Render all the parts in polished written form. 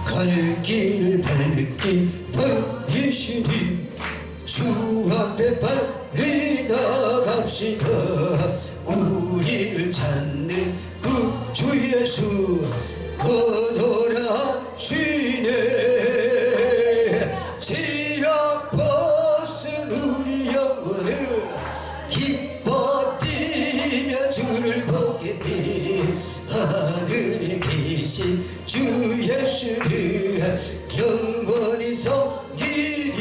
갈 길 밝게 보이시니 주 앞에 빨리 나갑시다. 우리를 찾는 구주 예수 거둬라시네. 지옥 벗은 우리 영혼은 기뻐 뛰며 주를 보겠네. 하늘에 계신 주 예수를 영원히 섬기리.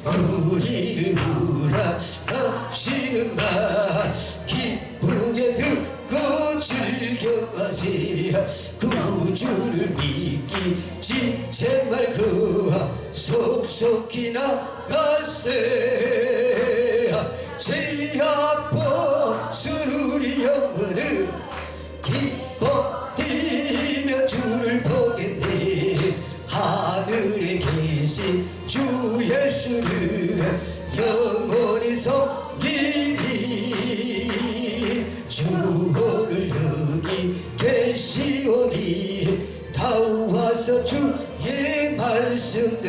우리를 구원하시는 말 기쁘게 듣고 즐겨가세요. 구주를 믿기 제발 그 속속히 나가세요. 죄악 벗은 우리 영혼은 기뻐 뛰며 주를 보겠네. 하늘에 계신 주 예수를 영원히 섬기리. 주 오늘 여기 계시오니 다 와서 주의 말씀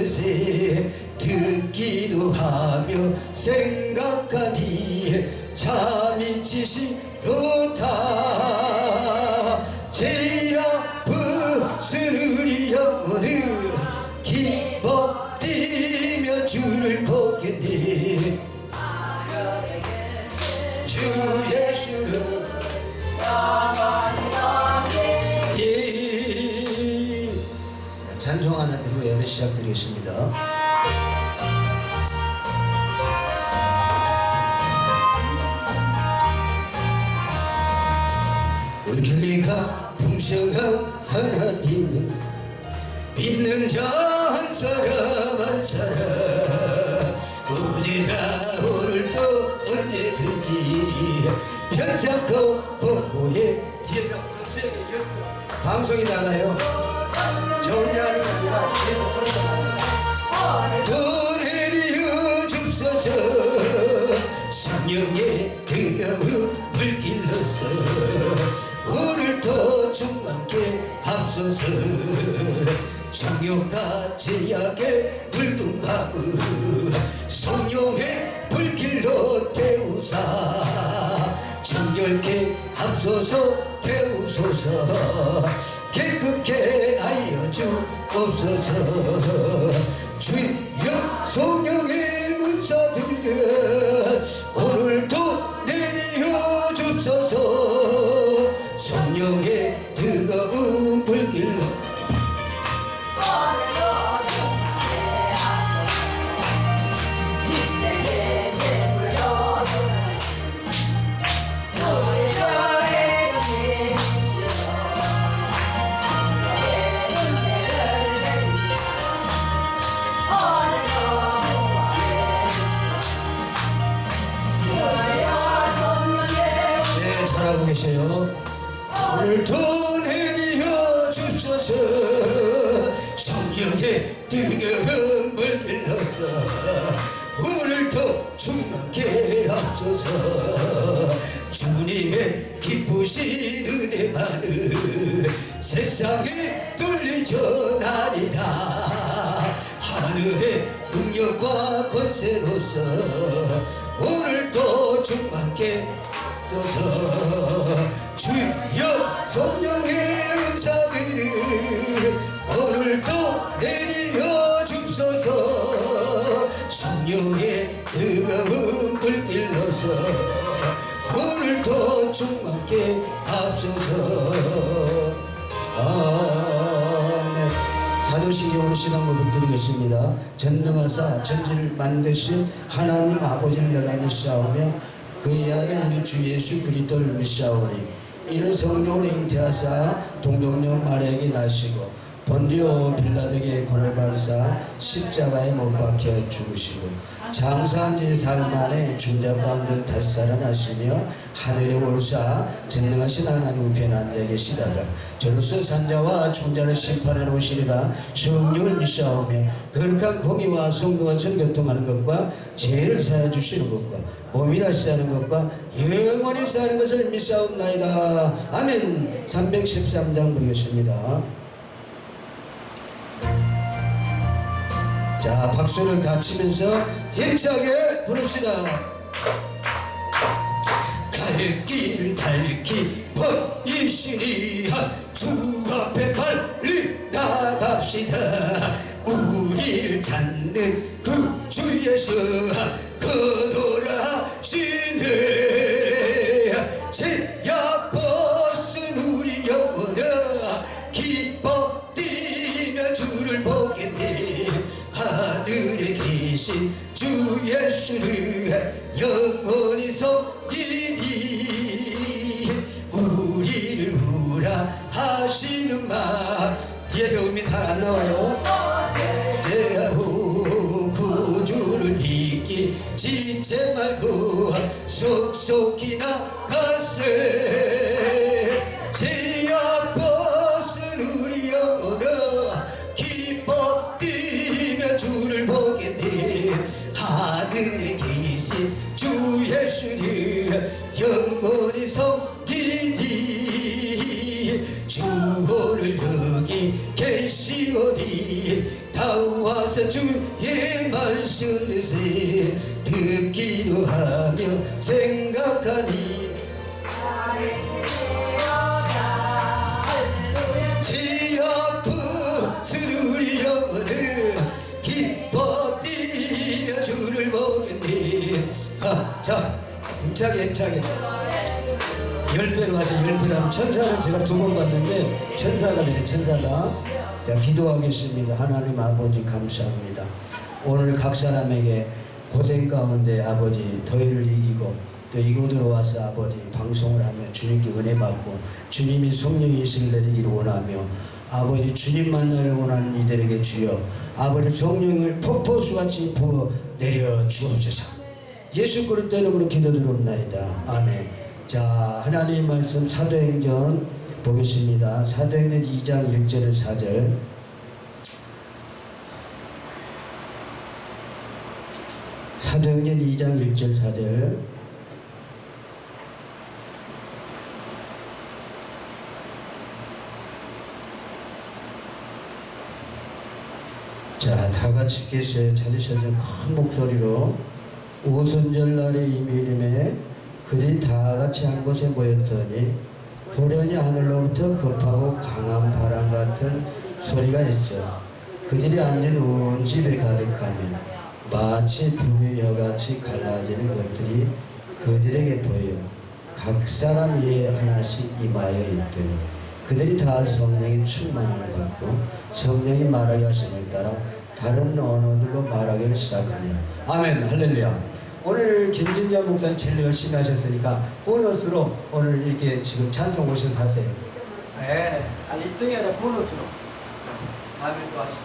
듣기도 하며 생각하니 잠이 치시로다. 죄악 벗은 우리 영혼을 기뻐 뛰며 주를 보겠네. 주 예수를 찬송 하나 드리고 예배 시작드리겠습니다. 은혜가 풍성한 하나님은 믿는 자 한 사람 한 사람 우리가 오늘도 언제든지 편잡고 보고에 뒤에서 방송이 나가요. 저 혼자 하는 게 아니라 더 내려 줍소서. 성령의 뜨거운 불길러서 오늘도 주님께 앞서서 정욕과 제약의 물든 마음 성령의 불길로 태우사 정결케 앞서서 태우소서. 깨끗게 하여 주옵소서. 주여 성령의 은사들을 오늘도 내려 줍소서. 성령의 뜨거운 불길로 잘하고 계세요. 오늘도 내려 주소서. 성령의 뜨거운 불길러서 오늘도 충만케 앞서서 주님의 기쁘신 은혜만을 세상에 돌리 전하리라. 하늘의 능력과 권세로서 오늘도 충만케 주여 성령의 은사들을 오늘도 내려 줍소서. 성령의 뜨거운 불길러서 오늘도 충만케 앞서서. 아멘. 사도신경 오늘 시간 부탁드리겠습니다. 전능하사 천지를 만드신 하나님 아버지를 내가 믿사오며 그의 아들 우리 주 예수 그리스도를 믿사오니 이는 성령으로 잉태하사 동정녀 마리아에게 나시고 본디오 빌라도에게 고난을 받으사 십자가에 못 박혀 죽으시고 장사한 지 사흘 만에 죽은 가운데 다시 살아나시며 하늘에 오르사 전능하신 하나님 우편에 앉아 계시다가 저로서 산자와 총자를 심판하러 오시리라. 성령을 믿사오며 거룩한 공의와 성도와 전교통하는 것과 죄를 사해 주시는 것과 몸이 다시 사는 것과 영원히 사는 것을 믿사옵나이다. 아멘. 313장 부르겠습니다. 자, 박수를 다 치면서 힘차게 부릅시다. 갈 길을 밝히 보이시니 주 앞에 빨리 나갑시다. 우리를 찾는 그 주 예수 거듭하시네. 제약 벗은 우리 영혼아 기뻐 뛰며 주를 보겠네. 하늘에 계신 주 예수를 영원히 섬기니 우리를 우라 하시는 말. 뒤에서 음이 다 안 나와요. 대하오 구주를 믿기 지체 말고 속속히 나가세. 제약 벗은 우리 영혼아 기뻐 뛰며 주를 보겠네. 하늘에 계신 주 예수를 영원히 섬기니 주 오늘 여기 계시오니 다 와서 주의 말씀 듣기도 하며 생각하니 지어부 스누리 영혼을 기뻐 뛰며 주를 보겠니. 자, 힘차게 10배로 하죠. 10배로 하면 천사는 제가 2번 봤는데 천사가 되네. 천사가. 자, 기도하겠습니다. 하나님 아버지 감사합니다. 오늘 각 사람에게 고생 가운데 아버지 더위를 이기고 또 이곳으로 와서 아버지 방송을 하며 주님께 은혜 받고 주님이 성령의 이슬을 내리기를 원하며 아버지 주님 만나를 원하는 이들에게 주여 아버지 성령을 폭포수같이 부어 내려 주옵소서. 예수 그리스도 이름으로 기도드리옵나이다. 아멘. 자, 하나님 말씀 사도행전 보겠습니다. 사도행전 2장 1절 4절. 사도행전 2장 1절 4절. 자, 다 같이 계세요. 찾으셔서 큰 목소리로. 오순절날에 이미 이름에 그들이 다 같이 한 곳에 모였더니 호련히 하늘로부터 급하고 강한 바람 같은 소리가 있어 그들이 앉은 온 집에 가득하며 마치 불의 혀같이 갈라지는 것들이 그들에게 보여 각 사람 위에 하나씩 임하여 있더니 그들이 다 성령의 충만함을 받고 성령이 말하게 하심을 따라 다른 언어들로 말하기를 시작하니라. 아멘. 할렐루야. 오늘 김진정 목사님 제일 열심히 하셨으니까 보너스로 오늘 이렇게 지금 찬송 오셔서 하세요. 네, 1등이 아니라 보너스로 다음에 또 하시죠.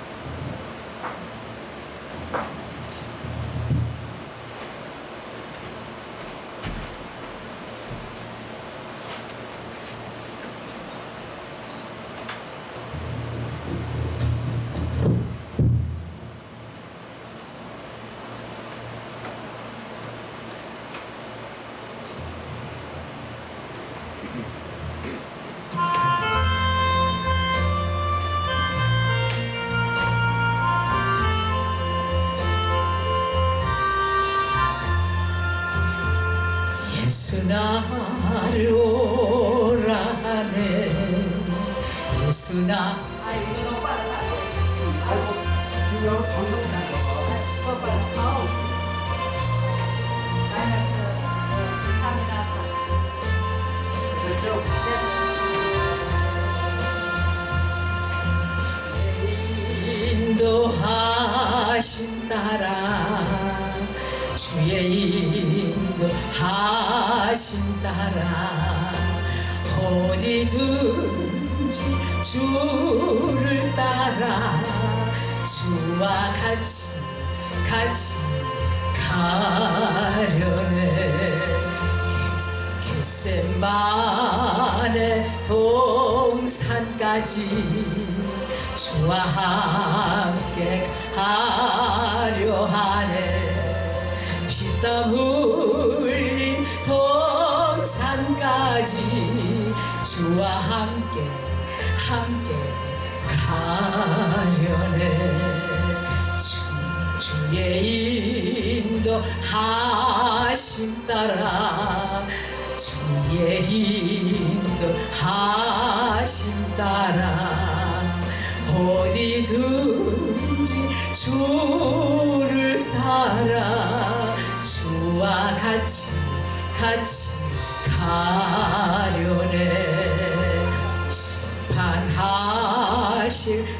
예수 나를 오라 하네. 예수 나 인도하신 따라 주의 인도하신 따라 어디든지 주를 따라 주와 같이 가려네. 겟세마네 동산까지 주와 함께 가려 하네. 피땀 흘린 동산까지 주와 함께 가려네. 주의 인도하심 따라 주의 인도하심 따라 어디든지 주를 따라 주와 같이 가려네 심판하실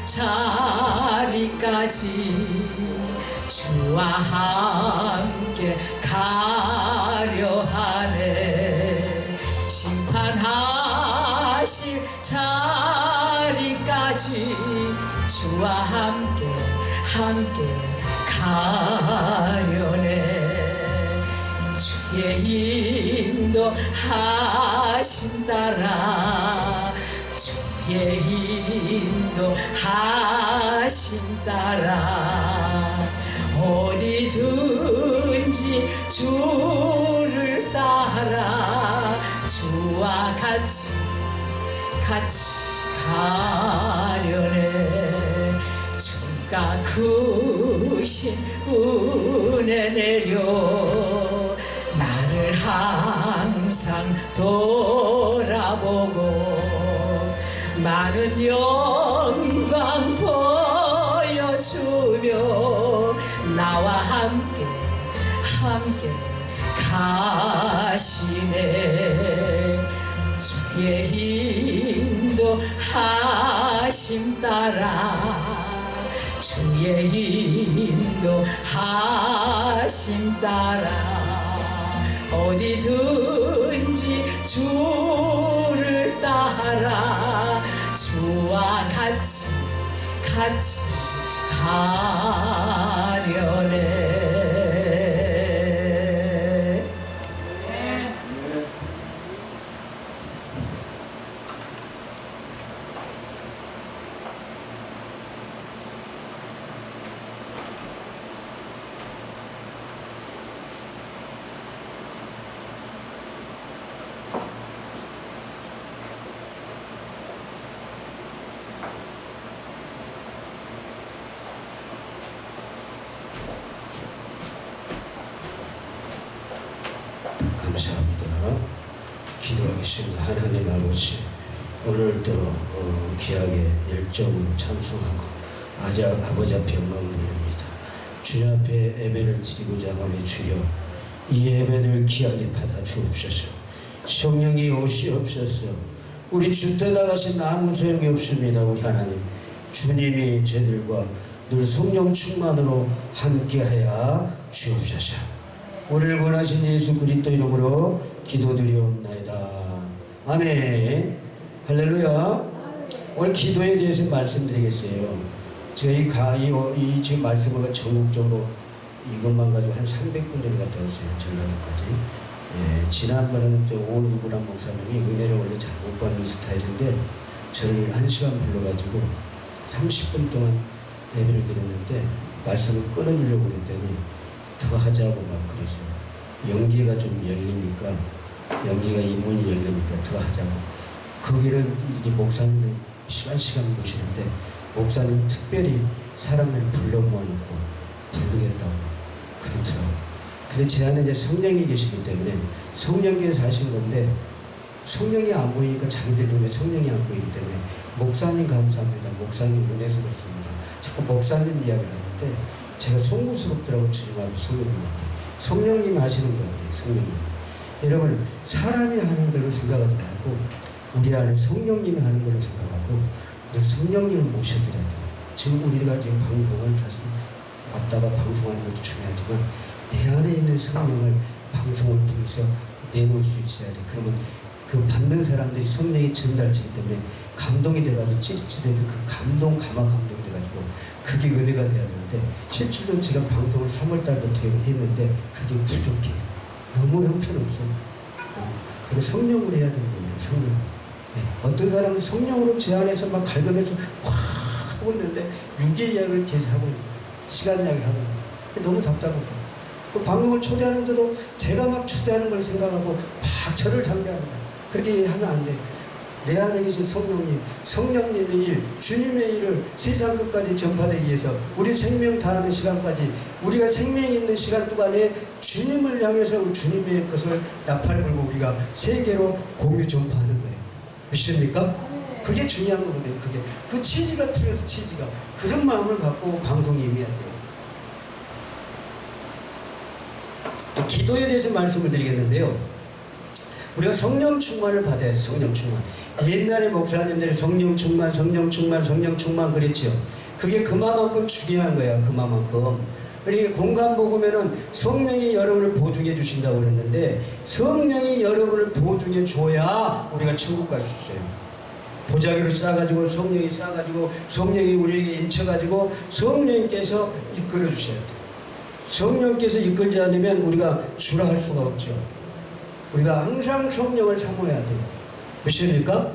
자리까지 주와 함께 가려 하네 심판하실 자리까지 주와 함께 가려네 주의 인도하심 따라 주의 인도하심 따라 어디든지 주를 따라 주와 같이 가려네 주가 크신 은혜 내려 나를 항상 돌아보고 많은 영광 보여주며 나와 함께 가시네 주의 인도하심 따라 주의 인도하심 따라 어디든지 주를 따라 주와 같이 가려네 감사합니다. 기도하겠습니다. 하나님 아버지, 오늘도 귀하게 열정으로 찬송하고 아버지 앞에 영광 돌립니다. 주님 앞에 예배를 드리고자 하니 주여 이 예배를 귀하게 받아 주옵소서. 성령이 오시옵소서. 우리 주 떠나가신 아무 소용이 없습니다. 우리 하나님 주님이 저들과 늘 성령 충만으로 함께하여 주옵소서. 오늘 권하신 예수 그리스도 이름으로 기도드리옵나이다. 아멘. 할렐루야. 오늘 기도에 대해서 말씀드리겠어요. 제가 이 지금 말씀을 전국적으로 이것만 가지고 한 300군데를 갔다 왔어요. 전라도까지. 예, 지난번에는 또 오누구란 목사님이 은혜를 원래 잘 못 받는 스타일인데 저를 1시간 불러가지고 30분 동안 예배를 드렸는데 말씀을 끊어주려고 그랬더니 더 하자고 막 그랬어요. 연기가 좀 열리니까 연기가 인문이 열리니까 더 하자고. 거기는 이렇게 목사님들 시간 모시는데 목사님 특별히 사람을 불러 모아놓고 부르겠다고 그렇더라고요. 근데 제 안에 이제 성령이 계시기 때문에 성령께서 하신 건데 성령이 안 보이니까 자기들 눈에 성령이 안 보이기 때문에 목사님 감사합니다. 목사님 은혜스럽습니다. 자꾸 목사님 이야기를 하는데 제가 송구스럽더라고. 주님하고 성령님한테 성령님이 하시는 건데 성령님. 여러분 사람이 하는 걸로 생각하지 말고 우리 안에 성령님이 하는 걸로 생각하고 늘 성령님을 모셔드려야 돼요. 지금 우리가 지금 방송을 사실 왔다가 방송하는 것도 중요하지만 내 안에 있는 성령을 방송을 통해서 내놓을 수 있어야 돼. 그러면 그 받는 사람들이 성령이 전달되기 때문에 감동이 돼가지고 찌릿찌릿해도 그 감동이 돼가지고 그게 은혜가 돼야 되는데 실제로 제가 방송을 3월달부터 했는데 그게 부족해요. 너무 형편없어요. 그리고 성령으로 해야 되는 건데 성령. 네. 어떤 사람은 성령으로 제 안에서 막 갈급해서 확 하고 있는데 유괴 이야기를 계속 하고 있는 거예요. 시간 이야기를 하고 있는 거예요. 너무 답답한 거예요. 그 방송을 초대하는데도 제가 막 초대하는 걸 생각하고 막 저를 상대하는 거예요. 그렇게 하면 안 돼요. 내 안에 계신 성령님, 성령님의 일, 주님의 일을 세상 끝까지 전파되기 위해서 우리 생명 다하는 시간까지 우리가 생명이 있는 시간 동안에 주님을 향해서 주님의 것을 나팔 불고 우리가 세계로 공유 전파하는 거예요. 믿습니까? 그게 중요한 거거든요. 그게 그 취지가 틀려서 취지가 그런 마음을 갖고 방송에 임해야 돼요. 기도에 대해서 말씀을 드리겠는데요. 우리가 성령 충만을 받아야지. 성령 충만. 옛날에 목사님들이 성령 충만, 성령 충만, 성령 충만 그랬지요. 그게 그만큼 중요한 거야. 그만큼. 그러니까 공간 복음에는 성령이 여러분을 보증해 주신다고 그랬는데 성령이 여러분을 보증해 줘야 우리가 천국 갈 수 있어요. 보자기로 싸가지고 성령이 싸가지고 성령이 우리에게 인쳐가지고 성령께서 이끌어 주셔야 돼요. 성령께서 이끌지 않으면 우리가 주라 할 수가 없죠. 우리가 항상 성령을 사모해야 돼요. 믿습니까?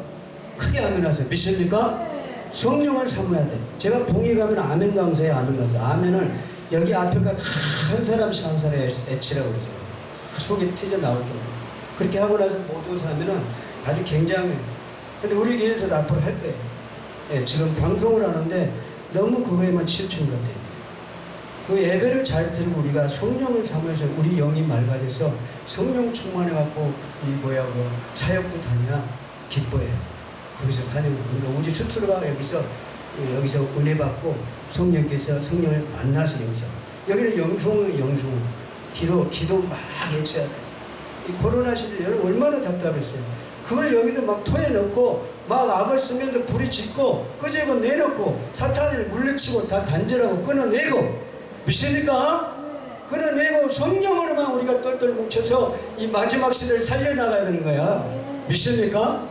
크게 아멘하세요. 믿습니까? 성령을 사모해야 돼. 제가 봉에 가면 아멘 강사에 아멘 강사. 아멘을 여기 앞에가 한 사람씩 한 사람에 애치라고 그러죠. 속이 튀져 나올 정도. 그렇게 하고 나서 모두 사면은 아주 굉장해요. 근데 우리 교회에서도 앞으로 할 거예요. 예, 지금 방송을 하는데 너무 그거에만 치우친 것 같아요. 그 예배를 잘 들고 우리가 성령을 사모해서 우리 영이 맑아져서 성령 충만해갖고 그 사역도 다니나 기뻐해요. 거기서 하는 그러니까 우리 스스로가 여기서 은혜 받고 성령께서 성령을 만나서 여기는 영성 기도 막 외쳐야 돼요. 이 코로나 시대 여러분 얼마나 답답했어요. 그걸 여기서 막 토해 넣고 막 악을 쓰면서 불이 짓고 끄집어 내놓고 사탄을 물리치고 다 단절하고 끊어내고 믿습니까? 끊어내고 성령으로만 우리가 똘똘 뭉쳐서 이 마지막 시대를 살려나가야 되는 거야. 믿습니까?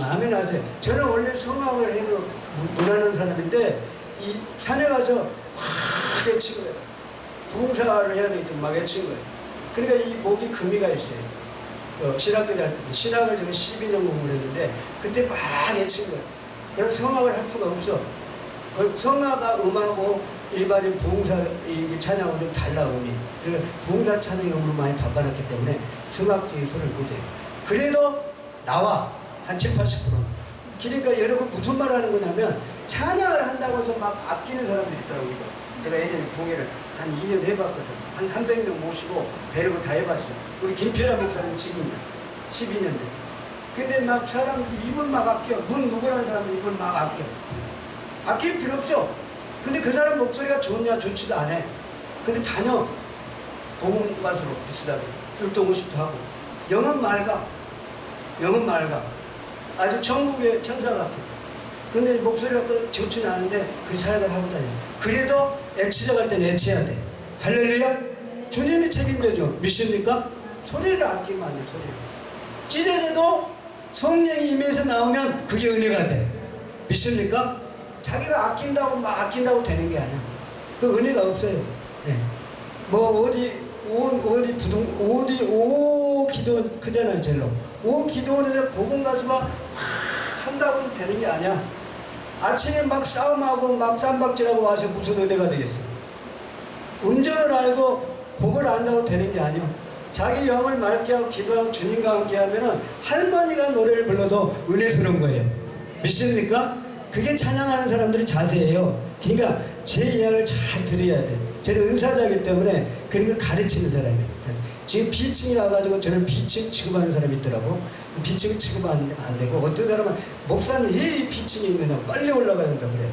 아멘 하세요. 저는 원래 성악을 해도 무난한 사람인데 이 산에 가서 확 외친 거예요. 부흥사를 해야 되기 때문에 막 외친 거예요. 그러니까 이 목이 금이가 있어요. 신학교 다닐 때 신학을 제가 12년 공부를 했는데 그때 막 외친 거예요. 그래서 성악을 할 수가 없어. 성악과 음하고 일반인 부흥사 찬양하고 좀 달라 음이. 그래서 부흥사 찬양의 음으로 많이 바꿔놨기 때문에 성악적인 소리를 못해요. 그래도 나와 한 70~80%. 그러니까 여러분 무슨 말 하는 거냐면 찬양을 한다고 해서 막 아끼는 사람들이 있더라고요. 제가 예전에 부흥회를 한 2년 해봤거든. 한 300명 모시고 데리고 다 해봤어요. 우리 김필아 목사님 12년 돼. 근데 막 사람들이 입을 막 아껴. 문 누구라는 사람들이 입을 막 아껴. 아낄 필요 없죠. 근데 그 사람 목소리가 좋냐 좋지도 않아. 근데 다녀. 복음 가수로 비슷하게. 율동 50도 하고. 영은 맑아. 아주 천국의 천사 같아. 근데 목소리가 좋지는 않은데 그 사역을 하고 다녀. 그래도 애치자 갈 때는 애치해야 돼. 할렐루야. 주님이 책임져줘. 믿습니까? 소리를 아끼면 안 돼. 소리를. 찌르게도 성령이 임해서 나오면 그게 은혜가 돼. 믿습니까? 자기가 아낀다고 되는 게 아니야. 그 은혜가 없어요. 네. 뭐 오 기도 크잖아요. 젤로. 오 기도원에서 복음 가수가 막 한다고 해서 되는 게 아니야. 아침에 막 싸움하고 막 쌈박질하고 와서 무슨 은혜가 되겠어. 음정을 알고 곡을 안다고 되는 게 아니야. 자기 영을 맑게 하고 기도하고 주님과 함께 하면은 할머니가 노래를 불러도 은혜스러운 거예요. 믿습니까? 그게 찬양하는 사람들의 자세예요. 그러니까 제 이야기를 잘 들어야 돼. 저는 은사자이기 때문에 그런 걸 가르치는 사람이에요. 지금 비칭이 와가지고 저를 비칭 취급하는 사람이 있더라고. 비칭 취급 안 되고 어떤 사람은 목사님 왜 비칭이 있느냐 빨리 올라가야 된다 그래.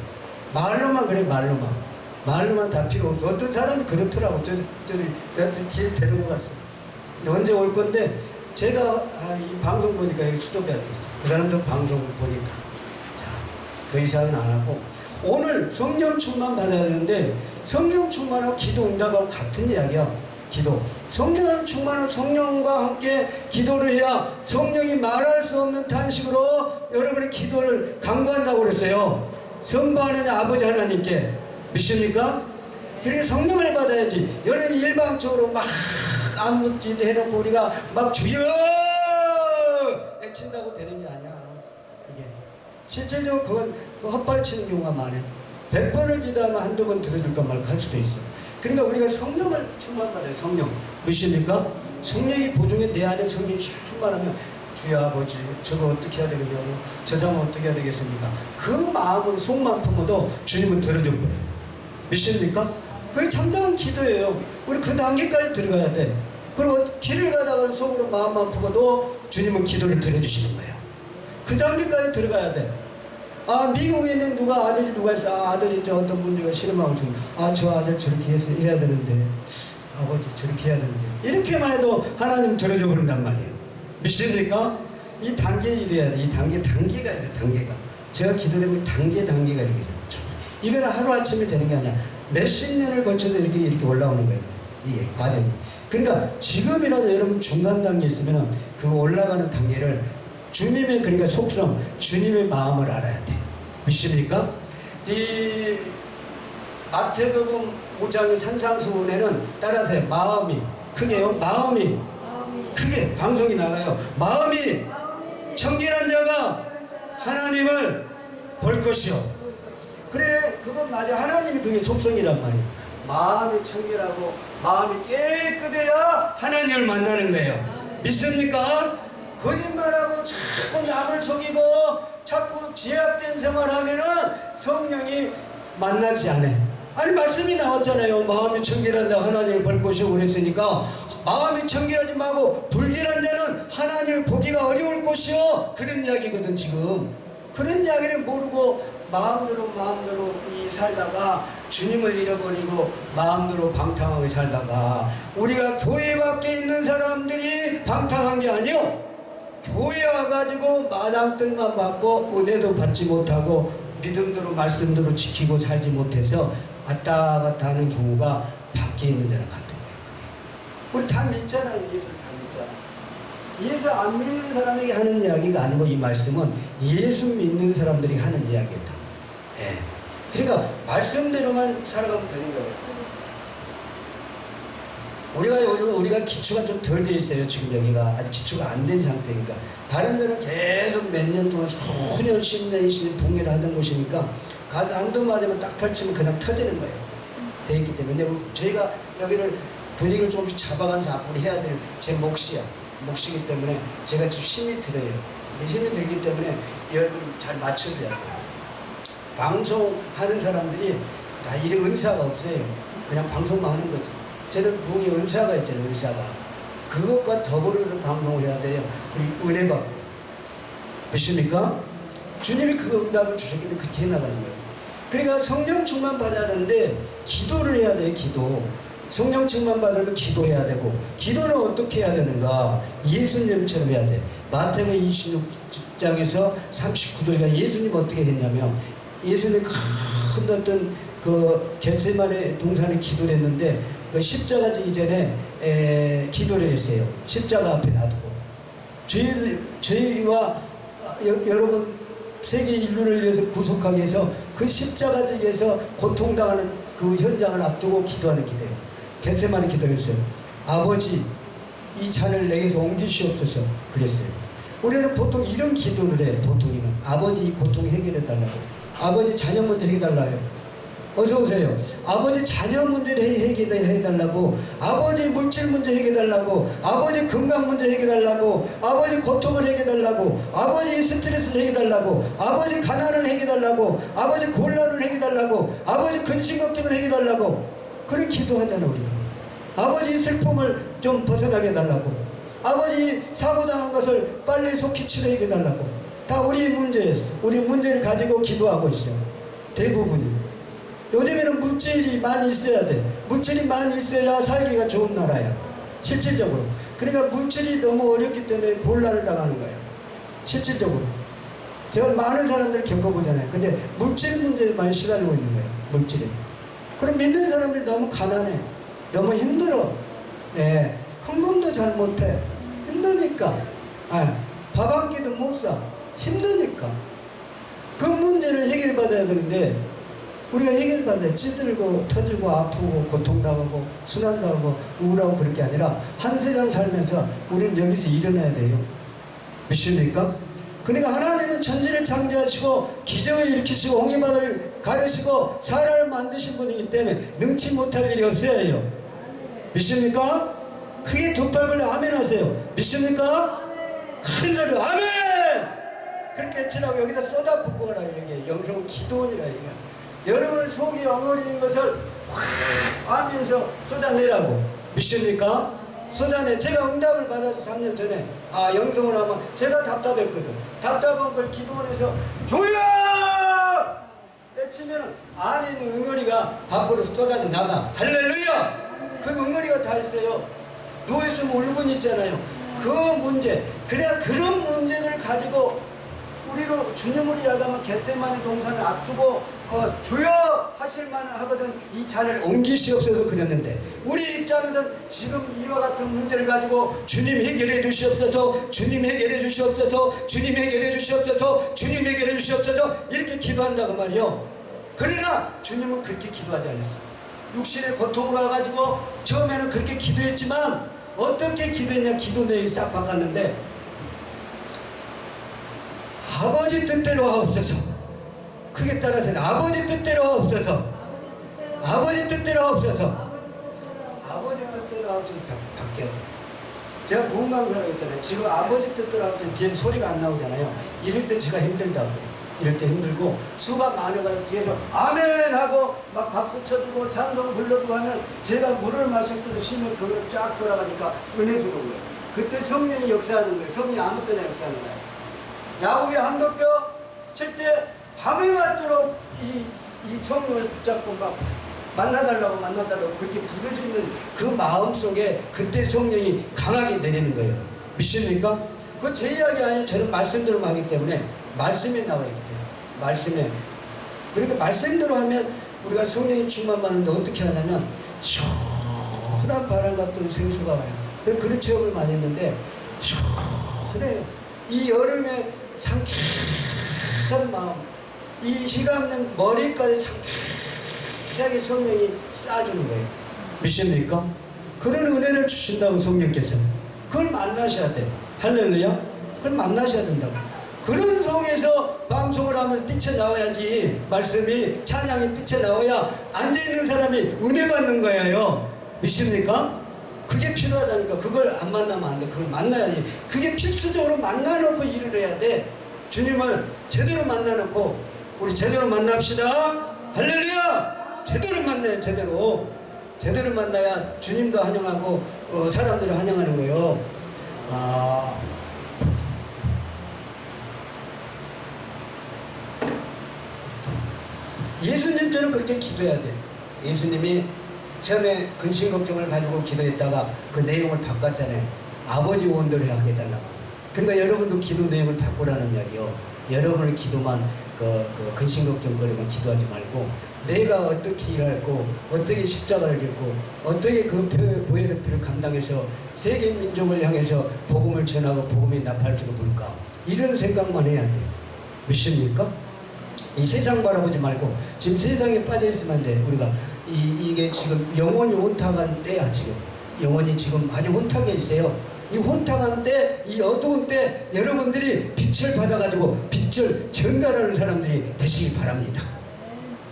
말로만 그래. 말로만 다 필요 없어. 어떤 사람이 그렇더라고. 저를 뒤에 데리고 갔어. 근데 언제 올 건데 제가 이 방송 보니까 여기 수도배가 있어. 그 사람도 방송 보니까 자, 더 이상은 안 하고 오늘 성령 충만 받아야 되는데 성령 충만하고 기도 응답하고 같은 이야기야. 기도. 성령 충만한 성령과 함께 기도를 해야 성령이 말할 수 없는 탄식으로 여러분의 기도를 강구한다고 그랬어요. 선포하는 아버지 하나님께. 믿습니까? 그래서 성령을 받아야지. 여러분이 일방적으로 막 안묻지도 해놓고 우리가 막 주여 외친다고 되는 게 아니야. 이게 실제적으로 그건 헛발치는 경우가 많아요. 100번을 기도하면 한두 번 들어줄까 말까 할 수도 있어. 그러니까 우리가 성령을 충만받아요. 성령. 믿습니까? 성령이 보증해 내 안에 성령이 충만하면 주여 아버지 저거 어떻게 해야 되겠냐고, 저 사람 어떻게 해야 되겠습니까? 그 마음을 속만 품어도 주님은 들어줘 버려요. 믿습니까? 그게 참다운 기도예요. 우리 그 단계까지 들어가야 돼. 그리고 길을 가다가 속으로 마음만 품어도 주님은 기도를 들어주시는 거예요. 그 단계까지 들어가야 돼. 아, 미국에 있는 아들이 누가 있어. 아, 아들이 저 어떤 문제가 실험하고 있으면, 아, 저 아들 저렇게 해서 해야 되는데, 아버지 저렇게 해야 되는데, 이렇게만 해도 하나님 들어줘 버린단 말이에요. 믿습니까? 이 단계에 이래야 돼. 이 단계가 있어요. 단계가. 제가 기도하면 단계가 이렇게 있어요. 이건 하루아침에 되는 게 아니라 몇십 년을 거쳐서 이렇게 올라오는 거예요. 이게 과정이. 그러니까 지금이라도 여러분 중간 단계에 있으면 그 올라가는 단계를 주님의, 그러니까 속성, 주님의 마음을 알아야 돼. 믿습니까? 이 마태복음 5장 산상수훈에는 따라서요. 마음이 크게요. 마음이 크게 방송이 나가요. 마음이 청결한 자가 하나님을 볼 것이요. 그래, 그건 맞아. 하나님이 그게 속성이란 말이에요. 마음이 청결하고 마음이 깨끗해야 하나님을 만나는 거예요. 믿습니까? 거짓말하고 자꾸 남을 속이고 자꾸 제약된 생활하면은 성령이 만나지 않아요. 아니, 말씀이 나왔잖아요. 마음이 청결한 자 하나님을 볼 것이고 그랬으니까, 마음이 청결하지 말고 불결한 자는 하나님을 보기가 어려울 것이요, 그런 이야기거든. 지금 그런 이야기를 모르고 마음대로 이 살다가 주님을 잃어버리고 마음대로 방탕하게 살다가, 우리가 교회 밖에 있는 사람들이 방탕한 게 아니요, 교회 와가지고 마당들만 받고 은혜도 받지 못하고 믿음대로 말씀대로 지키고 살지 못해서 왔다 갔다 하는 경우가 밖에 있는 데랑 같은 거예요. 그게. 우리 다 믿잖아요. 예수를 다 믿잖아요. 예수 안 믿는 사람에게 하는 이야기가 아니고, 이 말씀은 예수 믿는 사람들이 하는 이야기다. 예. 그러니까 말씀대로만 살아가면 되는 거예요. 우리가 기초가 좀 덜 돼 있어요. 지금 여기가 아직 기초가 안 된 상태니까. 다른 데는 계속 몇 년 동안 수년, 10년, 20년 붕괴를 하던 곳이니까 가서 한두 맞으면 딱 펼치면 그냥 터지는 거예요. 돼 있기 때문에. 근데 저희가 여기를 분위기를 조금씩 잡아가면서 앞으로 해야 될 제 몫이기 때문에 제가 좀 힘이 들어요. 힘이 들기 때문에 여러분을 잘 맞춰줘야 돼요. 방송하는 사람들이 다 이런 은사가 없어요. 그냥 방송만 하는 거지. 저는 부흥의 은사가 있잖아요. 은사가. 그것과 더불어서 방송을 해야 돼요. 그리고 은혜가. 믿습니까? 주님이 그 응답을 주셨기 때문에 그렇게 해나가는 거예요. 그러니까 성령 충만 받아야 되는데 기도를 해야 돼요. 기도. 성령 충만 받으면 기도해야 되고, 기도는 어떻게 해야 되는가? 예수님처럼 해야 돼. 마태복음 26장에서 39절에 예수님 어떻게 했냐면, 예수님이 큰 어떤 그 겟세마네 동산에 기도를 했는데, 그 십자가 지기 전에 기도를 했어요. 십자가 앞에 놔두고. 저희와 여러분 세계 인류를 위해서 구속하기 위해서 그 십자가 지기에서 고통당하는 그 현장을 앞두고 기도하는 기도예요. 겟세마네 기도였어요. 아버지, 이 잔을 내게서 옮기시옵소서 그랬어요. 우리는 보통 이런 기도를 해. 보통이면 아버지 이 고통 해결해 달라고. 아버지 자녀 문제 해달라요. 어서 오세요. 아버지 자녀 문제를 해결해달라고, 아버지 물질 문제 해결해달라고, 아버지 건강 문제 해결해달라고, 아버지 고통을 해결해달라고, 아버지 스트레스를 해결해달라고, 아버지 가난을 해결해달라고, 아버지 곤란을 해결해달라고, 아버지 근심 걱정을 해결해달라고. 그런 기도하잖아 우리가. 아버지 슬픔을 좀 벗어나게 해달라고, 아버지 사고당한 것을 빨리 속히 치료해 해달라고. 다 우리 문제였어. 우리 문제를 가지고 기도하고 있어. 대부분이. 요즘에는 물질이 많이 있어야 돼. 물질이 많이 있어야 살기가 좋은 나라야. 실질적으로. 그러니까 물질이 너무 어렵기 때문에 곤란을 당하는 거예요. 실질적으로. 제가 많은 사람들을 겪어보잖아요. 근데 물질 문제에 많이 시달리고 있는 거예요. 물질에. 그럼 믿는 사람들이 너무 가난해. 너무 힘들어. 네. 헌금도 잘 못해. 힘드니까. 밥 한 끼도 못 사. 힘드니까. 그 문제를 해결받아야 되는데, 우리가 해결받아야 찌들고 터지고 아프고 고통당하고 순환당하고 우울하고 그럴 게 아니라 한 세상 살면서 우리는 여기서 일어나야 돼요. 믿습니까? 그러니까 하나님은 천지를 창조하시고 기적을 일으키시고 홍해바다를 가르시고 사람을 만드신 분이기 때문에 능치 못할 일이 없어야 해요. 믿습니까? 크게 두 팔 벌려 아멘 하세요. 믿습니까? 큰 소리로 아멘! 그렇게 외치라고 여기다 쏟아붓고 가라. 이게 영성 기도원이라 이게. 여러분 속이 엉어리는 것을 확 하면서 쏟아내라고. 믿습니까? 쏟아내. 제가 응답을 받아서 3년 전에 영성을 하면 제가 답답했거든. 답답한 걸 기도원에서 조여! 외치면 안에 있는 응어리가 밖으로 쏟아져 나가. 할렐루야! 그 응어리가 다 있어요. 누워있으면 울분 있잖아요. 그 문제, 그래야 그런 문제를 가지고 우리로 주님으로 이야기하면 겟세마네 동산을 앞두고 주여 하실 만은 하거든. 이 자리를 옮기시옵소서 그랬는데 우리 입장에서는 지금 이와 같은 문제를 가지고 주님 해결해 주시옵소서, 주님 해결해 주시옵소서, 주님 해결해 주시옵소서, 주님 해결해 주시옵소서 이렇게 기도한다고 말이요. 그러나 주님은 그렇게 기도하지 않았어요. 육신의 고통을 와가지고 처음에는 그렇게 기도했지만 어떻게 기도했냐. 기도 내용이 싹 바꿨는데 아버지 뜻대로 하옵소서. 크게 따라서 아버지 뜻대로 하옵소서. 아버지 뜻대로 하옵소서. 아버지 뜻대로 하옵소서 바뀌어야 돼. 제가 부흥강사라고 했잖아요. 지금 아버지 뜻대로 하옵소서 제 소리가 안 나오잖아요. 이럴 때 제가 힘들다고. 이럴 때 힘들고 수가 많아가지고 뒤에서 아멘 하고 막 박수 쳐주고 찬송 불러주고 하면 제가 물을 마실 때도 심을 그걸 쫙 돌아가니까 은혜스러운 거예요. 그때 성령이 역사하는 거예요. 성령이 아무 때나 역사하는 거예요. 야곱이 한도뼈 칠 때 밤에 맞도록 이 성령을 붙잡고 막 만나달라고 그렇게 부르짖는 그 마음 속에 그때 성령이 강하게 내리는 거예요. 믿습니까? 그거 제 이야기 아니에요. 저는 말씀대로 하기 때문에 말씀에 나와 있기 때문에 말씀에. 그러니까 말씀대로 하면 우리가 성령이 충만받는데 어떻게 하냐면 시원한 바람 같은 생수가 와요. 그런 체험을 많이 했는데 시원해요. 이 여름에 상쾌한 마음, 이 희가 없는 머리까지 상쾌하게 성령이 쏴주는 거예요. 믿습니까? 그런 은혜를 주신다고 성령께서. 그걸 만나셔야 돼. 할렐루야. 그걸 만나셔야 된다고. 그런 속에서 방송을 하면서 뛰쳐나와야지. 말씀이 찬양이 뛰쳐나와야 앉아있는 사람이 은혜 받는 거예요. 믿습니까? 그게 필요하다니까. 그걸 안 만나면 안 돼. 그걸 만나야지. 그게 필수적으로 만나놓고 일을 해야 돼. 주님을 제대로 만나놓고 우리 제대로 만납시다. 할렐루야. 제대로 만나야 제대로. 제대로 만나야 주님도 환영하고 사람들이 환영하는 거예요. 예수님처럼 그렇게 기도해야 돼. 예수님이 처음에 근심 걱정을 가지고 기도했다가 그 내용을 바꿨잖아요. 아버지 원대로 하게 해달라고. 그러니까 여러분도 기도 내용을 바꾸라는 이야기요. 여러분의 기도만 근심 걱정거리면 기도하지 말고 내가 어떻게 일할고 어떻게 십자가를 졌고 어떻게 그 보혈의 피를 감당해서 세계 민족을 향해서 복음을 전하고 복음이 나팔수로 불까. 이런 생각만 해야 돼. 믿습니까? 이 세상 바라보지 말고 지금 세상에 빠져 있으면 안 돼. 우리가 이게 지금 영혼이 혼탁한 때야. 지금 영혼이 지금 아주 혼탁해 있어요. 이 혼탁한 때, 이 어두운 때 여러분들이 빛을 받아가지고 빛을 전달하는 사람들이 되시길 바랍니다.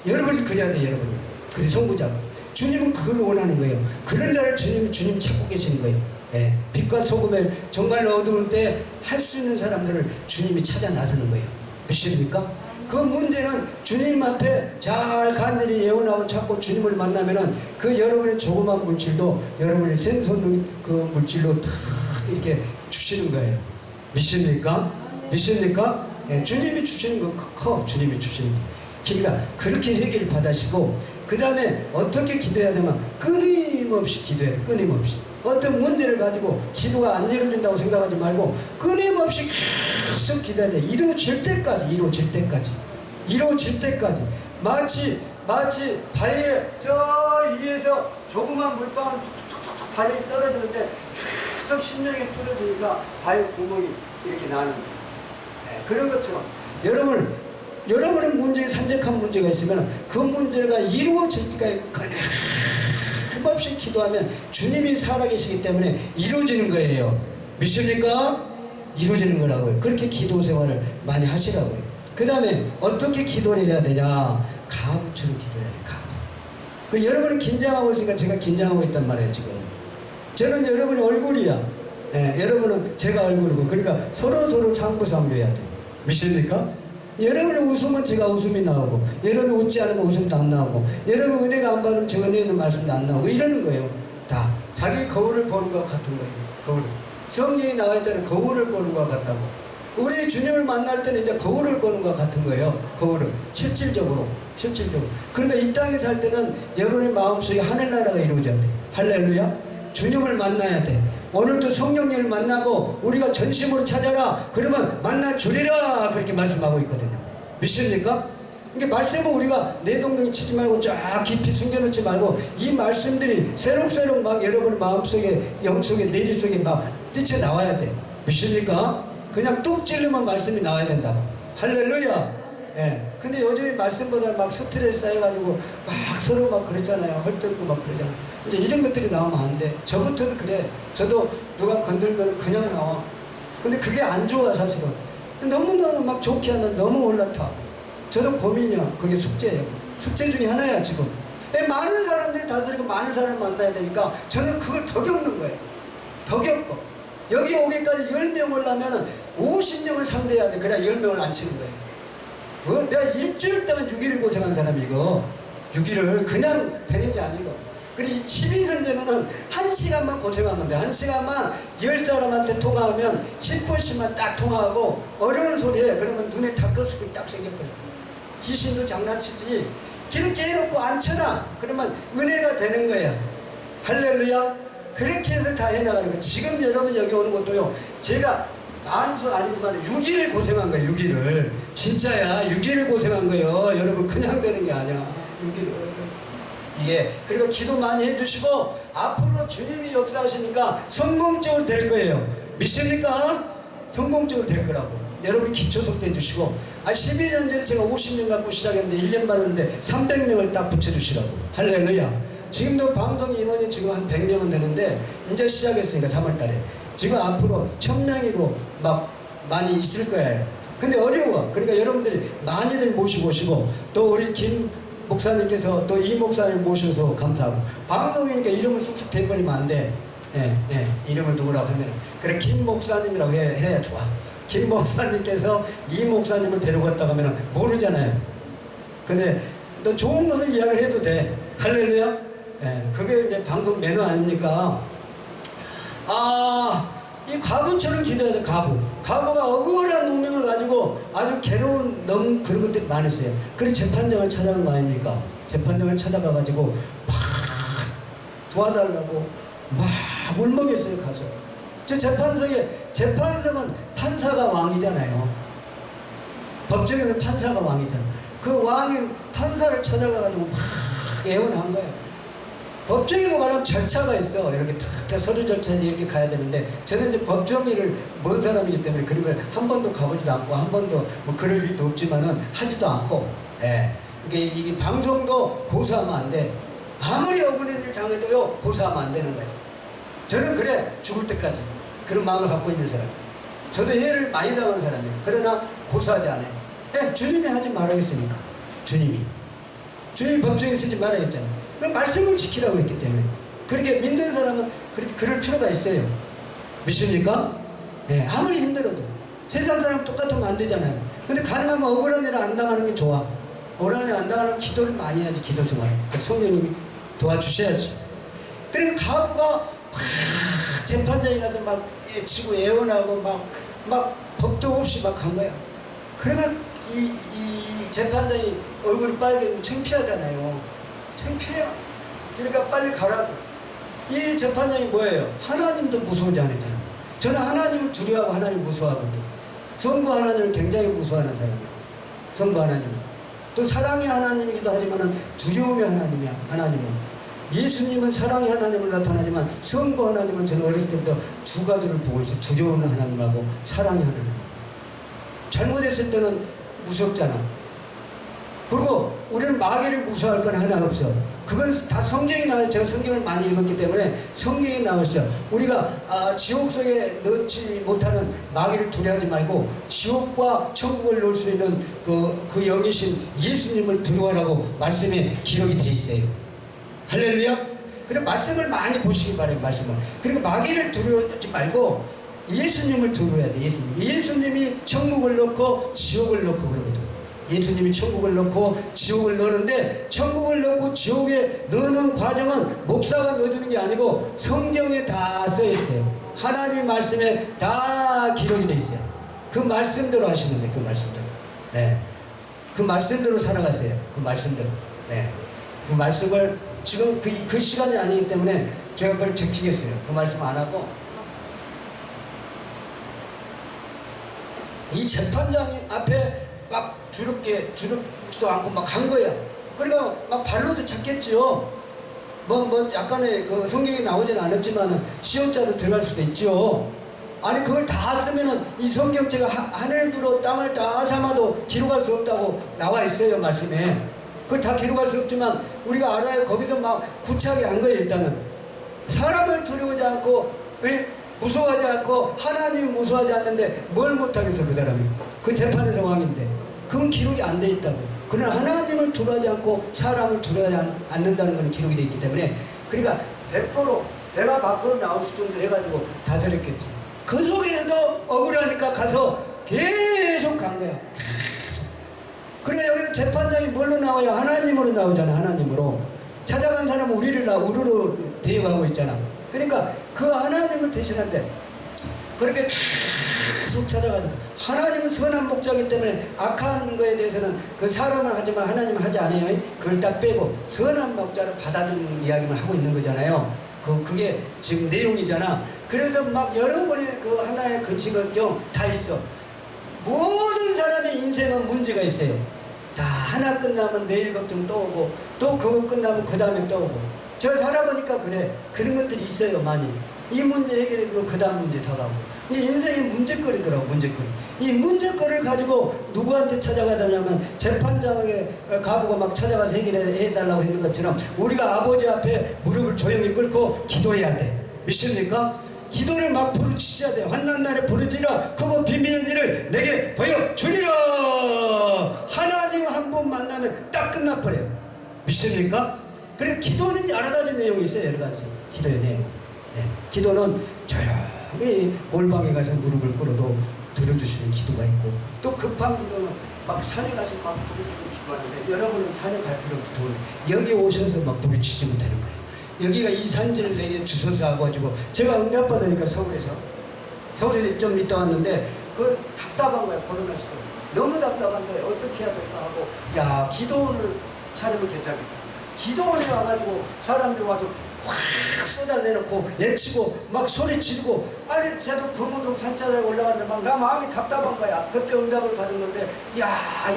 여러분이 그래야 돼. 여러분이. 그래 성부자가 주님은 그걸 원하는 거예요. 그런 자를 주님 찾고 계시는 거예요. 예. 빛과 소금을 정말 어두운 때 할 수 있는 사람들을 주님이 찾아 나서는 거예요. 믿습니까? 그 문제는 주님 앞에 잘 간절히 예언하고 찾고 주님을 만나면은 그 여러분의 조그만 물질도 여러분의 샘솟는 그 물질로 다 이렇게 주시는 거예요. 믿습니까? 믿습니까? 예, 주님이 주시는 거 커. 주님이 주시는 거. 그러니까 그렇게 해결을 받으시고 그 다음에 어떻게 기도해야 되면 끊임없이 기도해야 돼. 끊임없이. 어떤 문제를 가지고 기도가 안 이루어진다고 생각하지 말고 끊임없이 계속 기도해야 돼. 이루어질 때까지. 이루어질 때까지. 마치 바위에 저 위에서 조그만 물방울 툭툭툭툭 바람이 떨어지는데 계속 심령이 뚫어지니까 바위 구멍이 이렇게 나는 거예요. 네, 그런 것처럼 여러분의 문제에 산적한 문제가 있으면 그 문제가 이루어질 때까지 끊임없이 기도하면 주님이 살아계시기 때문에 이루어지는 거예요. 믿습니까? 이루어지는 거라고요. 그렇게 기도 생활을 많이 하시라고요. 그 다음에 어떻게 기도를 해야 되냐. 가부처럼 기도해야 돼. 가부. 그리고 여러분이 긴장하고 있으니까 제가 긴장하고 있단 말이에요. 지금 저는 여러분의 얼굴이야. 예, 여러분은 제가 얼굴이고, 그러니까 서로 상부상조해야 돼. 믿습니까? 여러분이 웃으면 제가 웃음이 나오고, 여러분이 웃지 않으면 웃음도 안 나오고, 여러분 은혜가 안 받으면 저 은혜 있는 말씀도 안 나오고, 이러는 거예요. 다 자기 거울을 보는 것 같은 거예요. 거울. 성경이 나와 있잖아요. 거울을 보는 것 같다고. 우리 주님을 만날 때는 이제 거울을 보는 것 같은 거예요. 거울을 실질적으로. 그러니까 이 땅에 살 때는 여러분의 마음속에 하늘나라가 이루어져야 돼. 할렐루야. 주님을 만나야 돼. 오늘도 성령님을 만나고 우리가 전심으로 찾아라. 그러면 만나 주리라. 그렇게 말씀하고 있거든요. 믿습니까? 그러니까 말씀은 우리가 내동댕이 치지 말고 쫙 깊이 숨겨놓지 말고 이 말씀들이 새록새록 막 여러분의 마음속에, 영속에, 내질 속에 막 뛰쳐나와야 돼. 믿습니까? 그냥 뚝 찌르면 말씀이 나와야 된다고. 할렐루야. 예. 근데 요즘에 말씀보다 막 스트레스 쌓여가지고 막 서로 막 그랬잖아요. 헐뜯고 막 그러잖아요. 이제 이런 것들이 나오면 안 돼. 저부터도 그래. 저도 누가 건들면 그냥 나와. 근데 그게 안 좋아, 사실은. 너무너무 막 좋게 하면 너무 올라타. 저도 고민이야. 그게 숙제예요. 숙제 중에 하나야, 지금. 많은 사람들이 다스리고 많은 사람을 만나야 되니까 저는 그걸 더 겪는 거예요. 더 겪어. 여기 오기까지 10명 오려면 50명을 상대해야 돼. 그래야 10명을 안 치는 거예요. 내가 일주일 동안 6일을 고생한 사람이 이거 6일을 그냥 되는 게 아니고. 그리고 12선전은 1시간만 고생하면 돼. 1시간만 10사람한테 통화하면 10분씩만 딱 통화하고 어려운 소리에 그러면 눈에 다크서클이 딱 생겨버려. 귀신도 장난치지. 그렇게 해놓고 안 쳐놔. 그러면 은혜가 되는 거야. 할렐루야. 그렇게 해서 다 해나가는 거야. 지금 여러분 여기 오는 것도요, 제가 만수 아니지만 6일을 고생한 거예요. 6일을. 진짜야. 6일을 고생한 거예요. 여러분 그냥 되는 게 아니야. 6일을. 이게 그리고 기도 많이 해주시고 앞으로 주님이 역사하시니까 성공적으로 될 거예요. 믿습니까? 성공적으로 될 거라고. 여러분이 기초속도 해주시고 12년 전에 제가 50명 갖고 시작했는데 1년 받았는데 300명을 딱 붙여주시라고. 할렐루야. 지금도 방송 인원이 지금 한 100명은 되는데 이제 시작했으니까 3월달에 지금 앞으로 1000명이고 막 많이 있을 거예요. 근데 어려워. 그러니까 여러분들이 많이들 모시고 오시고 또 우리 김 목사님께서 또 이 목사님 모셔서 감사하고 방송이니까 이름을 쑥쑥 대버리면 안 돼. 이름을 누구라고 하면 그래 김 목사님이라고 해야 좋아. 김 목사님께서 이 목사님을 데려갔다고 하면 모르잖아요. 근데 또 좋은 것을 이야기를 해도 돼. 할렐루야. 그게 이제 방송 매너 아닙니까? 이 가부처럼 기도해야 돼. 가부가 억울한 운명을 가지고 아주 괴로운 너무 그런 것들이 많았어요. 그래서 재판장을 찾아간 거 아닙니까? 재판장을 찾아가가지고 막 도와달라고 막 울먹였어요. 가서 저 재판석은 판사가 왕이잖아요. 법정에는 판사가 왕이잖아요. 그 왕인 판사를 찾아가가지고 막 애원한 거예요. 법정에 가려면 절차가 있어. 이렇게 탁 서류 절차에 이렇게 가야 되는데 저는 이제 법정 일을 먼 사람이기 때문에 그런 걸 한 번도 가보지도 않고 한 번도 뭐 그럴 일도 없지만은 하지도 않고. 이게 방송도 고소하면 안 돼. 아무리 억울한 일을 당해도요 고소하면 안 되는 거예요. 저는 그래 죽을 때까지 그런 마음을 갖고 있는 사람. 저도 해를 많이 당한 사람이에요. 그러나 고소하지 않아요. 주님이 하지 말아야겠으니까. 주님이 법정에 쓰지 말아야겠잖아요. 그 말씀을 지키라고 했기 때문에. 그렇게 믿는 사람은 그렇게 그럴 필요가 있어요. 믿습니까? 아무리 힘들어도 세상 사람 똑같으면 안 되잖아요. 근데 가능하면 억울한 일을 안 당하는 게 좋아. 억울한 일 안 당하면 기도를 많이 해야지. 기도 생활. 성령님이 도와주셔야지. 그러니까 가부가 막 재판장에 가서 막 애치고 애원하고 막 법도 없이 막 간 거야. 그러니까 이 재판장이 얼굴이 빨개지면 창피하잖아요. 창피해요. 그러니까 빨리 가라고. 이 재판장이 뭐예요? 하나님도 무서워하지 않았잖아. 저는 하나님을 두려워하고 하나님 무서워하거든. 성부 하나님을 굉장히 무서워하는 사람이야. 성부 하나님은. 또 사랑의 하나님이기도 하지만 두려움의 하나님이야. 하나님은. 예수님은 사랑의 하나님을 나타나지만 성부 하나님은 저는 어렸을 때부터 두 가지를 보고 있어요. 두려운 하나님하고 사랑의 하나님. 잘못했을 때는 무섭잖아. 그리고 우리는 마귀를 무서워할 건 하나 없어. 그건 다 성경이 나와요. 제가 성경을 많이 읽었기 때문에 성경이 나왔어요. 우리가 지옥 속에 넣지 못하는 마귀를 두려워하지 말고 지옥과 천국을 넣을 수 있는 그 영이신 예수님을 두려워하라고 말씀에 기록이 돼 있어요. 할렐루야. 그래서 말씀을 많이 보시기 바래요. 말씀을. 그리고 마귀를 두려워하지 말고 예수님을 두려워해야 돼. 예수님이 천국을 넣고 지옥을 넣고 그러거든. 예수님이 천국을 넣고 지옥을 넣는데, 천국을 넣고 지옥에 넣는 과정은 목사가 넣어주는 게 아니고 성경에 다 써있어요. 하나님 말씀에 다 기록이 돼 있어요. 그 말씀대로 하시면 돼. 그 말씀대로. 네. 그 말씀대로 살아가세요. 그 말씀대로. 네. 그 말씀을 지금 그 시간이 아니기 때문에 제가 그걸 지키겠어요. 그 말씀 안 하고. 이 재판장 앞에 막 주렵지도 않고 막 간 거야. 그러니까 막 발로도 찼겠지요. 뭐 약간의 그 성경에 나오진 않았지만은 시험자도 들어갈 수도 있지요. 아니 그걸 다 쓰면은 이 성경책을 하늘으로 땅을 다 삼아도 기록할 수 없다고 나와 있어요. 말씀에. 그걸 다 기록할 수 없지만 우리가 알아요. 거기서 막 구차하게 한 거예요. 일단은 사람을 두려워하지 않고, 왜? 무서워하지 않고, 하나님 무서워하지 않는데 뭘 못하겠어 그 사람이. 그 재판에서 왕인데 그건 기록이 안 돼 있다고. 그러나 하나님을 두려워하지 않고 사람을 두려워하지 않는다는 건 기록이 돼 있기 때문에, 그러니까 100% 배가 밖으로 나올 수 정도 해가지고 다스렸겠지. 그 속에서도 억울하니까 가서 계속 간 거야. 계속. 그러니까 여기는 재판장이 뭘로 나와요? 하나님으로 나오잖아. 하나님으로. 찾아간 사람은 우리로 데려가고 있잖아. 그러니까 그 하나님을 대신한데 그렇게 계속 찾아가니까, 하나님은 선한 목자이기 때문에 악한 거에 대해서는 그 사람을 하지만 하나님은 하지 않아요. 그걸 딱 빼고 선한 목자를 받아주는 이야기만 하고 있는 거잖아요. 그게 지금 내용이잖아. 그래서 막 여러분의 그 하나의 근친걱정 다 있어. 모든 사람의 인생은 문제가 있어요. 다 하나 끝나면 내일 걱정 또 오고, 또 그거 끝나면 그 다음에 또 오고. 저 살아보니까 그래. 그런 것들이 있어요. 많이. 이 문제 해결되고 그 다음 문제 더 가고. 인생이 문제거리더라고. 문제거리. 이 문제거리를 가지고 누구한테 찾아가냐면 재판장에게 가보고 막 찾아가서 해달라고 했는 것처럼 우리가 아버지 앞에 무릎을 조용히 꿇고 기도해야 돼. 믿습니까? 기도를 막 부르짖어야 돼. 환난 날에 부르짖으라. 그거 비밀의 일을 내게 보여주리라. 하나님 한 번 만나면 딱 끝나버려요. 믿습니까? 그래서 기도는 여러 가지 내용이 있어요. 여러 가지 기도의 내용. 네. 기도는 조용히 골방에 가서 무릎을 꿇어도 들어주시는 기도가 있고, 또 급한 기도는 막 산에 가서 막 부르짖고 기도하는데, 여러분은 산에 갈 필요 없고 여기 오셔서 막 부르짖으면 되는 거예요. 여기가 이 산지를 내게 주소서 하고가지고, 제가 응답받으니까 서울에 좀 있다 왔는데 그 답답한 거야. 코로나 시대 너무 답답한데 어떻게 해야 될까 하고, 야, 기도원을 차리면 괜찮겠다. 기도원에 와가지고 사람들 와서 확 쏟아내놓고 외치고 막 소리 지르고, 아니 저도 금호동 산차장에 올라갔는데 막 나 마음이 답답한 거야. 그때 응답을 받은 건데, 야,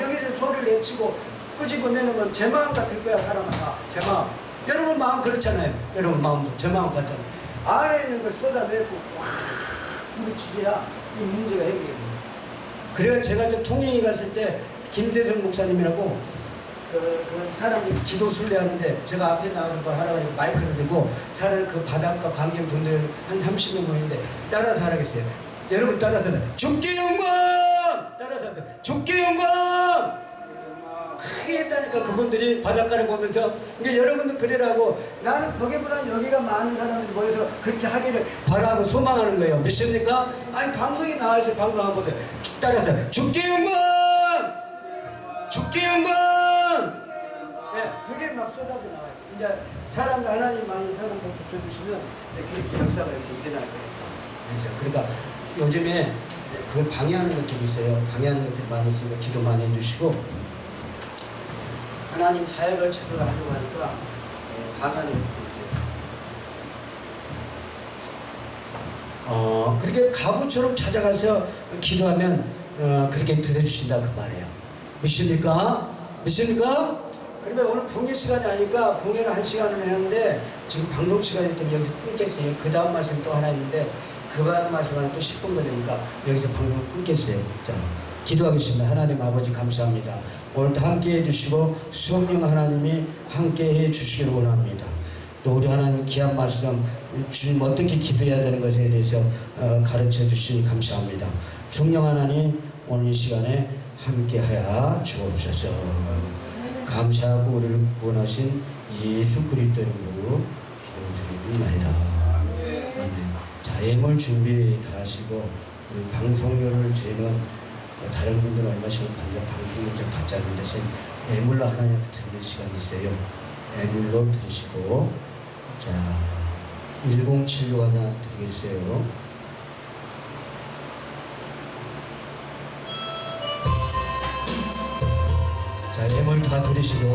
여기를 소리를 외치고 끄집어 내놓으면 제 마음 같을 거야. 사람은 다 제 마음. 여러분 마음 그렇잖아요. 여러분 마음 제 마음 같잖아요. 안에 있는 걸 쏟아내고 확 부르짖어야 이 문제가 해결돼요. 그래서 제가 저 통영에 갔을 때 김대성 목사님이라고 그 사람이 기도 순례하는데, 제가 앞에 나가서 뭘 하라고 하니까 마이크를 들고 사람 그 바닷가 관객 분들 한 30명 모이는데 따라서 하라겠어요. 여러분 따라서 주께 영광! 따라서 하세요. 주께 영광! 크게 했다니까 그분들이 바닷가를 보면서. 그러니까 여러분도 그래라고, 나는 거기보다는 여기가 많은 사람들이 모여서 그렇게 하기를 바라고 소망하는 거예요. 믿습니까? 아니 방송에 나와서 방송하고 보세요. 따라서 주께 영광! 주께 영광! 네, 그게 막 쏟아져 나와요. 이제 사람들 하나님 많은 사람들 붙여주시면 그렇게 역사가 여기서 일어날 거예요. 그러니까 요즘에 그걸 방해하는 것들이 있어요. 방해하는 것들이 많이 있으니까 기도 많이 해주시고, 하나님 사역을 제대로 하려고 하니까 방해하는 것들이 있어요. 그렇게 가부처럼 찾아가서 기도하면 그렇게 들어주신다 그 말이에요. 믿습니까? 믿습니까? 그러니까 오늘 붕괴 시간이 아니까 붕괴는 1시간을 했는데 지금 방송 시간이 때문에 여기서 끊겠어요. 그 다음 말씀 또 하나 있는데 그 다음 말씀은 또 10분 걸리니까 여기서 방송 끊겠어요. 자, 기도하겠습니다. 하나님 아버지 감사합니다. 오늘도 함께 해주시고 성령 하나님이 함께 해주시기를 원합니다. 또 우리 하나님 귀한 말씀 주님 어떻게 기도해야 되는 것에 대해서 가르쳐 주시니 감사합니다. 성령 하나님 오늘 이 시간에 함께하여 주옵소서. 감사하고 우리를 구원하신 예수 그리스도 이름으로 기도드립니다. 아멘. 자, 예물 준비 다 하시고 우리 방송료를 저희는 다른 분들은 얼마씩 받는데 방송료 좀 받지 않는 대신 예물로 하나님 드리는 시간이 있어요. 예물로 드리시고 자 1076 하나 드리겠어요. 자 예물 다 드리시고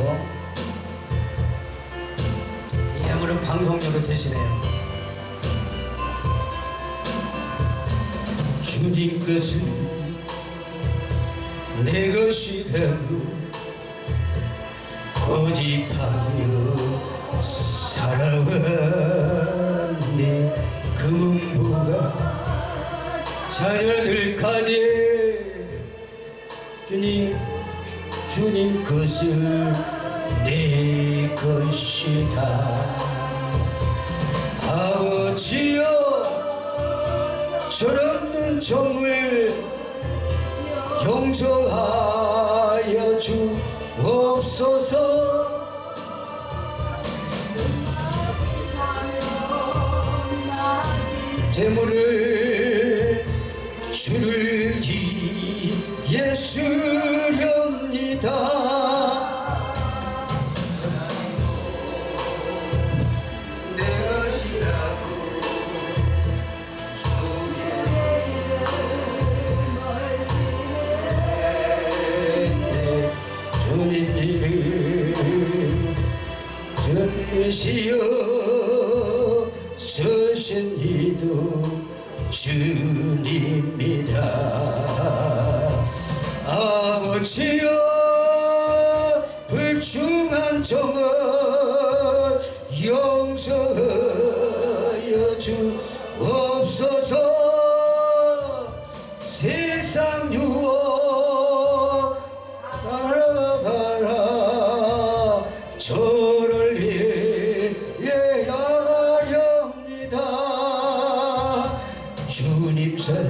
이 예물은 방송료로 대신해요. 주님 것은 내 것이라고 고집하며 살아왔네. 금은부가 자녀들까지 주님 것은 내 것이다. 아버지여 철없는 종을 용서하여 주옵소서. 재물을 주를 위해 쓰렵니다. 내 것이라고 전시여 서신 이도 주님이다. 아버지여 불충한 종을 용서하여 주옵소서. 세상 유혹 따라가라. 저를 위하여 하렵니다. 주님 사랑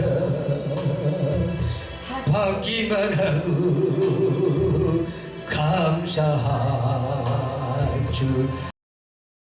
받기만 하고 감사할 줄